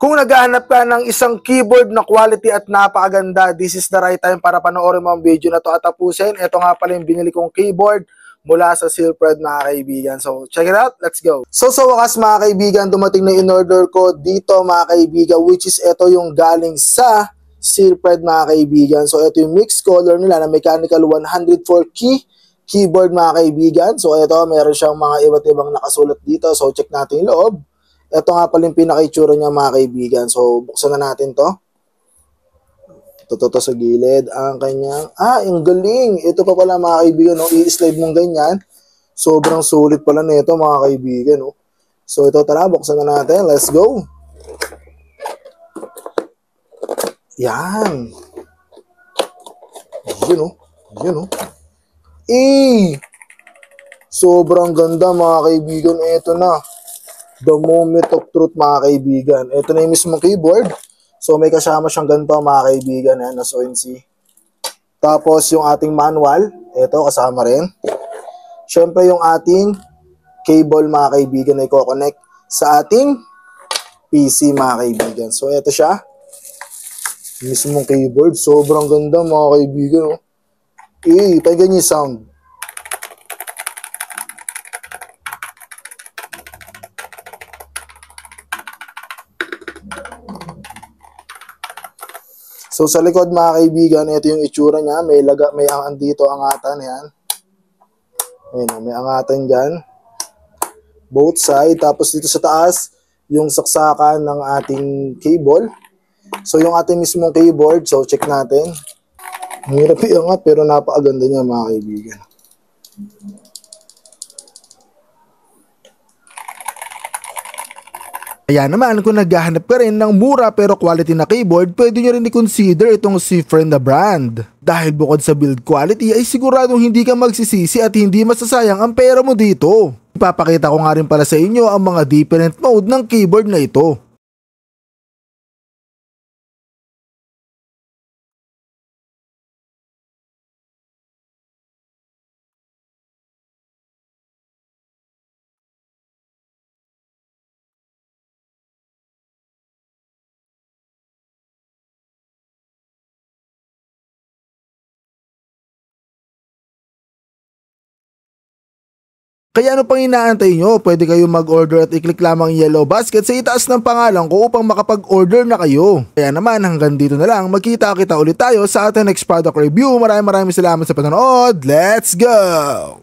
Kung naghahanap ka ng isang keyboard na quality at napakaganda, this is the right time para panoorin mo ang video na to at tapusin. Ito nga pala yung binili kong keyboard mula sa Silfred mga kaibigan. So, check it out. Let's go. So, sa wakas mga kaibigan, dumating na in-order ko dito mga kaibigan, which is ito yung galing sa Silfred mga kaibigan. So, ito yung mixed color nila na mechanical 104 key keyboard mga kaibigan. So, ito, meron siyang mga iba't ibang nakasulat dito. So, check natin yung loob. Ito nga pala yung pinaka-itsura niya mga kaibigan. So, buksan na natin to. Ito sa gilid. Ang kanyang, yung galing. Ito pa pala mga kaibigan, no? I-slide mong ganyan. Sobrang sulit pala na ito mga kaibigan, no? So, ito tara, buksan na natin. Let's go. Yan. Yun, no? Yun, no? Sobrang ganda mga kaibigan. Ito na. The moment of truth mga kaibigan. Ito na yung mismong keyboard. So may kasama siyang ganito mga kaibigan. As you can see. Tapos yung ating manual. Ito kasama rin. Siyempre yung ating cable mga kaibigan na i-connect sa ating PC mga kaibigan. So ito siya. Yung mismong keyboard. Sobrang ganda mga kaibigan. Pakinggan niyo yung sound. So sa likod mga kaibigan, ito yung itsura niya. May andito angatan yan. Ayan, may angatan dyan. Both side. Tapos dito sa taas, yung saksakan ng ating cable. So yung ating mismong keyboard, so check natin. Mahirap iangat pero napakaganda niya mga kaibigan. Kaya naman kung naghahanap ka rin ng mura pero quality na keyboard, pwede nyo rin i-consider itong Silfred na brand. Dahil bukod sa build quality ay siguradong hindi ka magsisisi at hindi masasayang ang pera mo dito. Ipapakita ko nga rin pala sa inyo ang mga different mode ng keyboard na ito. Kaya ano pang inaantay nyo? Pwede kayo mag-order at i-click lamang yung yellow basket sa itaas ng pangalan ko upang makapag-order na kayo. Kaya naman hanggang dito na lang, magkita-kita ulit tayo sa ating next product review. Maraming salamat sa panonood. Let's go!